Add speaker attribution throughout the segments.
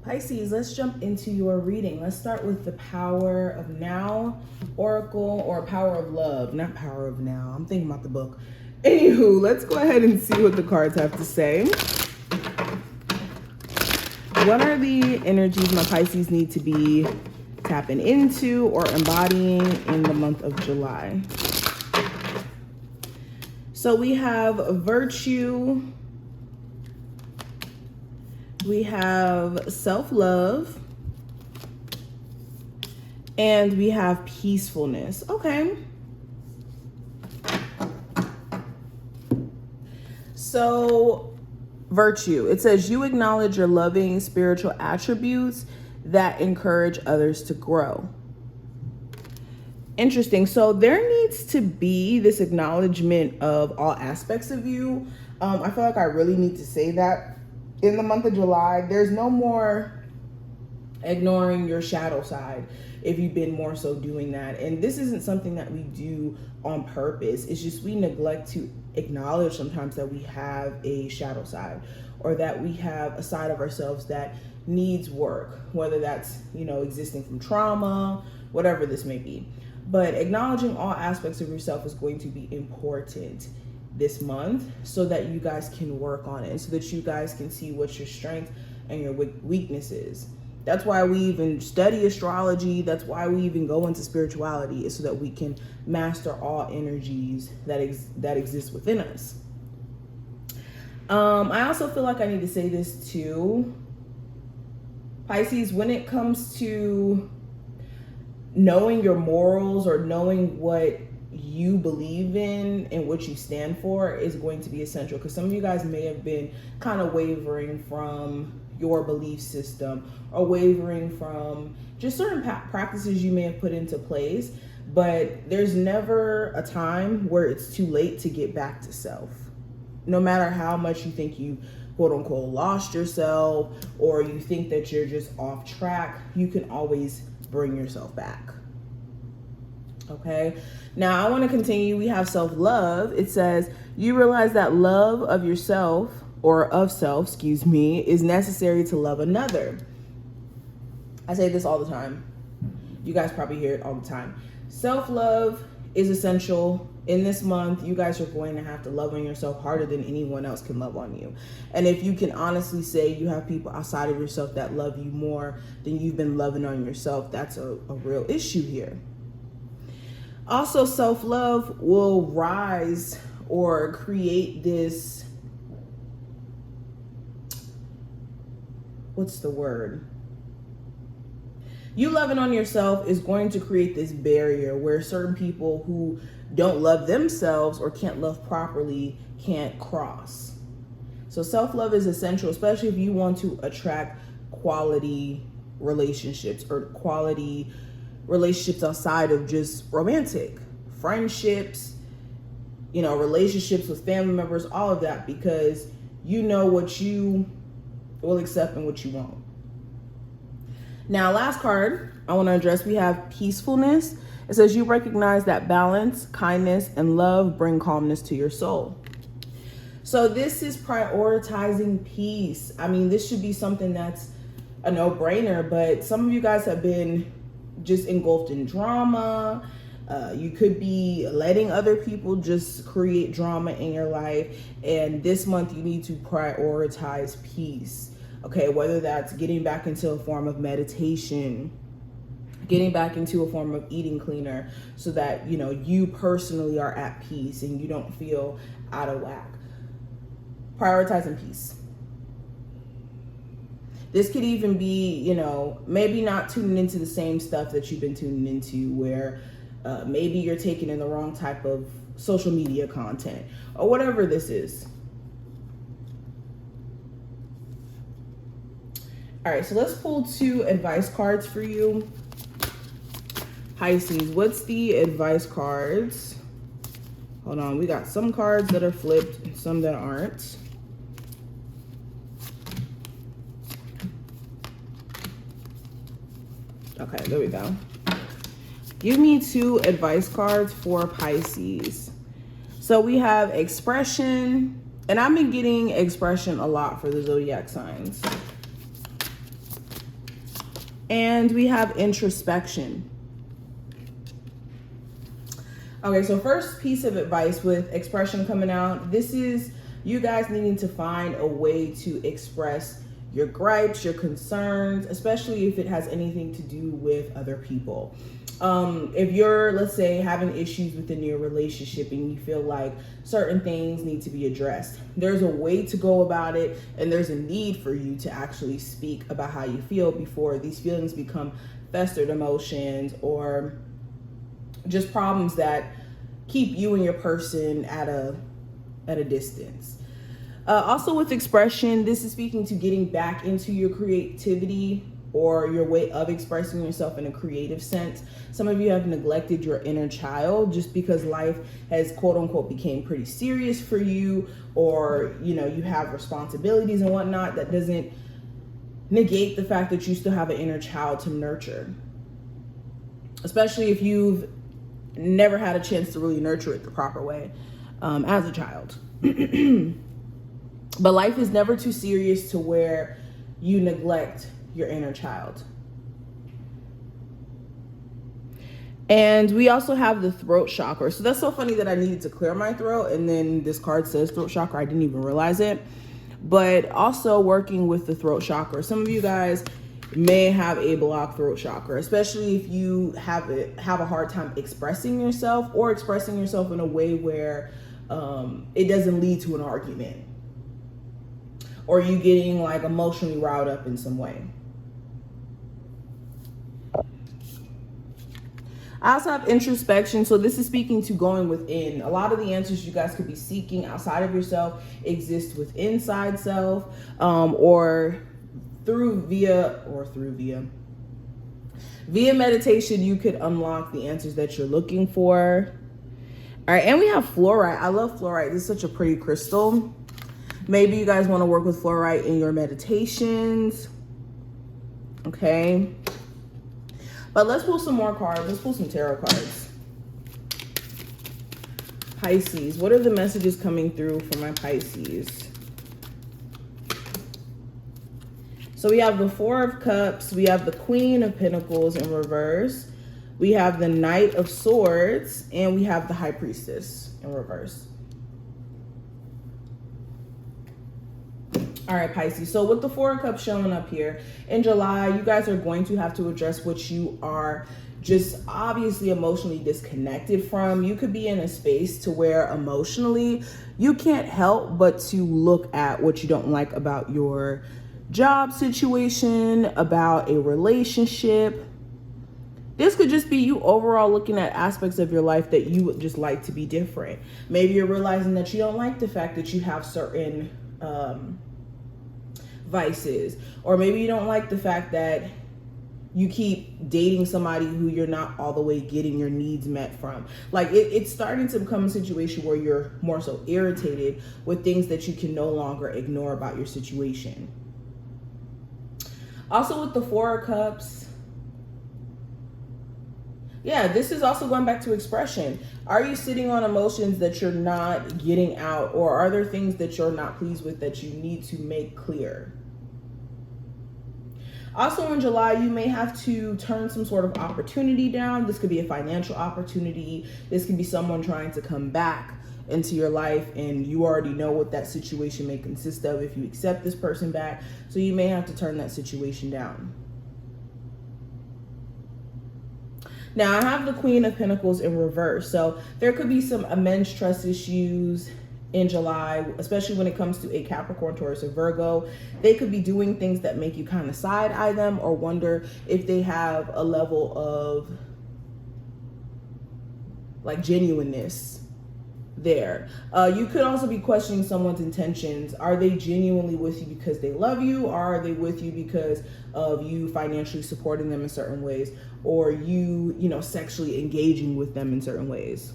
Speaker 1: Pisces, let's jump into your reading. Let's start with the Power of Now Oracle, or Power of Love, not Power of Now. I'm thinking about the book. Anywho, let's go ahead and see what the cards have to say. What are the energies my Pisces need to be tapping into or embodying in the month of July? So we have virtue, we have self-love, and we have peacefulness. Okay. So virtue, it says you acknowledge your loving spiritual attributes that encourage others to grow. Interesting. So there needs to be this acknowledgement of all aspects of you. I feel like I really need to say that in the month of July. There's no more ignoring your shadow side if you've been more so doing that. And this isn't something that we do on purpose. It's just we neglect to acknowledge sometimes that we have a shadow side, or that we have a side of ourselves that needs work, whether that's, you know, existing from trauma, whatever this may be. But acknowledging all aspects of yourself is going to be important this month, so that you guys can work on it, and so that you guys can see what your strength and your weaknesses. That's why we even study astrology. That's why we even go into spirituality, is so that we can master all energies that exist within us. I also feel like I need to say this too, Pisces, when it comes to knowing your morals, or knowing what you believe in and what you stand for, is going to be essential, because some of you guys may have been kind of wavering from your belief system, or wavering from just certain practices you may have put into place. But there's never a time where it's too late to get back to self. No matter how much you think you quote unquote lost yourself, or you think that you're just off track, you can always bring yourself back. Okay, now I want to continue. We have self-love. It says you realize that love of yourself, or of self, excuse me, is necessary to love another. I say this all the time. You guys probably hear it all the time. Self-love is essential. In this month, you guys are going to have to love on yourself harder than anyone else can love on you. And if you can honestly say you have people outside of yourself that love you more than you've been loving on yourself, that's a real issue here. Also, self-love will rise or create this, what's the word? You loving on yourself is going to create this barrier where certain people who don't love themselves or can't love properly can't cross. So self-love is essential, especially if you want to attract quality relationships, or quality relationships outside of just romantic friendships, you know, relationships with family members, all of that, because you know what you will accept and what you won't. Now, last card I want to address, we have peacefulness. It says you recognize that balance, kindness, and love bring calmness to your soul. So this is prioritizing peace. I mean, this should be something that's a no-brainer, but some of you guys have been just engulfed in drama. You could be letting other people just create drama in your life. And this month you need to prioritize peace. Okay, whether that's getting back into a form of meditation, getting back into a form of eating cleaner, so that, you know, you personally are at peace and you don't feel out of whack. Prioritizing peace. This could even be, you know, maybe not tuning into the same stuff that you've been tuning into, where maybe you're taking in the wrong type of social media content, or whatever this is. All right, so let's pull 2 advice cards for you. Pisces, what's the advice cards? Hold on, we got some cards that are flipped and some that aren't. Okay, there we go. Give me 2 advice cards for Pisces. So we have expression, and I've been getting expression a lot for the zodiac signs. And we have introspection. Okay, so first piece of advice with expression coming out, this is you guys needing to find a way to express your gripes, your concerns, especially if it has anything to do with other people. If you're, let's say, having issues within your relationship and you feel like certain things need to be addressed, there's a way to go about it, and there's a need for you to actually speak about how you feel before these feelings become festered emotions or just problems that keep you and your person at a distance. Also with expression, this is speaking to getting back into your creativity or your way of expressing yourself in a creative sense. Some of you have neglected your inner child just because life has quote unquote became pretty serious for you, or you know, you have responsibilities and whatnot. That doesn't negate the fact that you still have an inner child to nurture, especially if you've never had a chance to really nurture it the proper way as a child. But life is never too serious to where you neglect your inner child. And we also have the throat chakra. So that's so funny that I needed to clear my throat, and then this card says throat chakra. I didn't even realize it. But also working with the throat chakra. Some of you guys may have a blocked throat chakra, especially if you have a hard time expressing yourself, or expressing yourself in a way where it doesn't lead to an argument, or you getting like emotionally riled up in some way. I also have introspection. So this is speaking to going within. A lot of the answers you guys could be seeking outside of yourself exist with inside self, or via meditation. You could unlock the answers that you're looking for. All right, and we have fluorite. I love fluorite. This is such a pretty crystal. Maybe you guys want to work with fluorite in your meditations. Okay. But let's pull some more cards. Let's pull some tarot cards. Pisces. What are the messages coming through for my Pisces? So we have the Four of Cups. We have the Queen of Pentacles in reverse. We have the Knight of Swords. And we have the High Priestess in reverse. All right, Pisces. So with the Four of Cups showing up here in July, you guys are going to have to address what you are just obviously emotionally disconnected from. You could be in a space to where emotionally you can't help but to look at what you don't like about your job situation, about a relationship. This could just be you overall looking at aspects of your life that you would just like to be different. Maybe you're realizing that you don't like the fact that you have certain vices, or maybe you don't like the fact that you keep dating somebody who you're not all the way getting your needs met from. Like it's starting to become a situation where you're more so irritated with things that you can no longer ignore about your situation. Also with the Four of Cups, yeah, this is also going back to expression. Are you sitting on emotions that you're not getting out, or are there things that you're not pleased with that you need to make clear? Also in July, you may have to turn some sort of opportunity down. This could be a financial opportunity. This could be someone trying to come back into your life, and you already know what that situation may consist of if you accept this person back. So you may have to turn that situation down. Now I have the Queen of Pentacles in reverse. So there could be some immense trust issues in July, especially when it comes to a Capricorn, Taurus, or Virgo. They could be doing things that make you kind of side-eye them or wonder if they have a level of like genuineness there. You could also be questioning someone's intentions. Are they genuinely with you because they love you, or are they with you because of you financially supporting them in certain ways, or you know, sexually engaging with them in certain ways?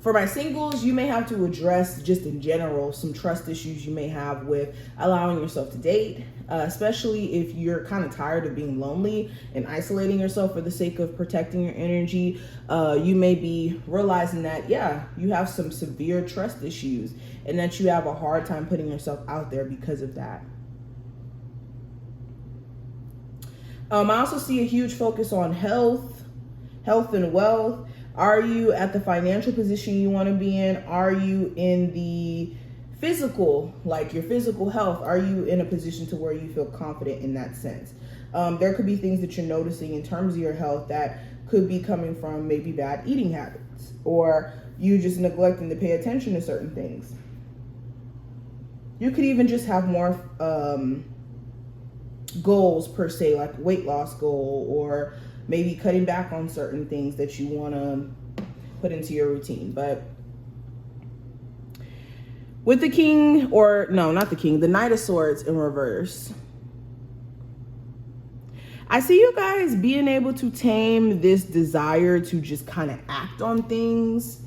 Speaker 1: For my singles, you may have to address just in general some trust issues you may have with allowing yourself to date, especially if you're kind of tired of being lonely and isolating yourself for the sake of protecting your energy. You may be realizing that, yeah, you have some severe trust issues and that you have a hard time putting yourself out there because of that. I also see a huge focus on health and wealth. Are you at the financial position you want to be in? Are you in the physical, like your physical health? Are you in a position to where you feel confident in that sense? There could be things that you're noticing in terms of your health that could be coming from maybe bad eating habits, or you just neglecting to pay attention to certain things. You could even just have more goals per se, like weight loss goal, or maybe cutting back on certain things that you want to put into your routine. But with the king, or no, not the king, the Knight of Swords in reverse, I see you guys being able to tame this desire to just kind of act on things.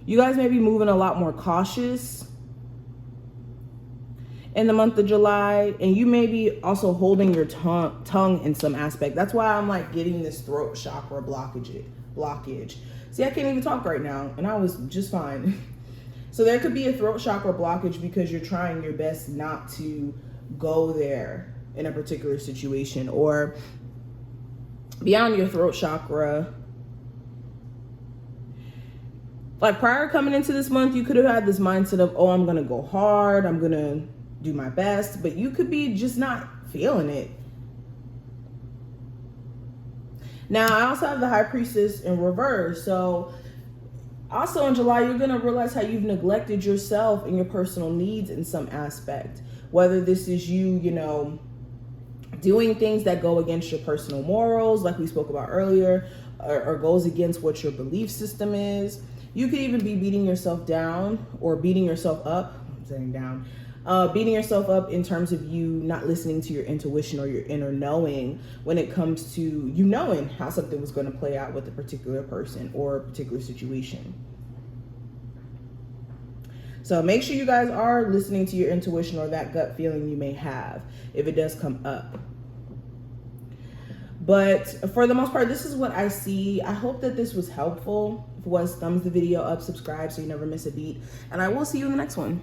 Speaker 1: You guys may be moving a lot more cautious in the month of July, and you may be also holding your tongue in some aspect. That's why I'm like getting this throat chakra blockage. See, I can't even talk right now, and I was just fine. So there could be a throat chakra blockage because you're trying your best not to go there in a particular situation, or beyond your throat chakra. Like prior coming into this month, you could have had this mindset of, oh, I'm going to go hard, I'm going to do my best, but you could be just not feeling it. Now, I also have the High Priestess in reverse. So also in July, you're going to realize how you've neglected yourself and your personal needs in some aspect. Whether this is you, you know, doing things that go against your personal morals, like we spoke about earlier, or goes against what your belief system is. You could even be beating yourself down or beating yourself up. I'm saying down. Beating yourself up in terms of you not listening to your intuition or your inner knowing when it comes to you knowing how something was going to play out with a particular person or a particular situation. So make sure you guys are listening to your intuition or that gut feeling you may have if it does come up. But for the most part, this is what I see. I hope that this was helpful. If it was, thumbs the video up, subscribe so you never miss a beat. And I will see you in the next one.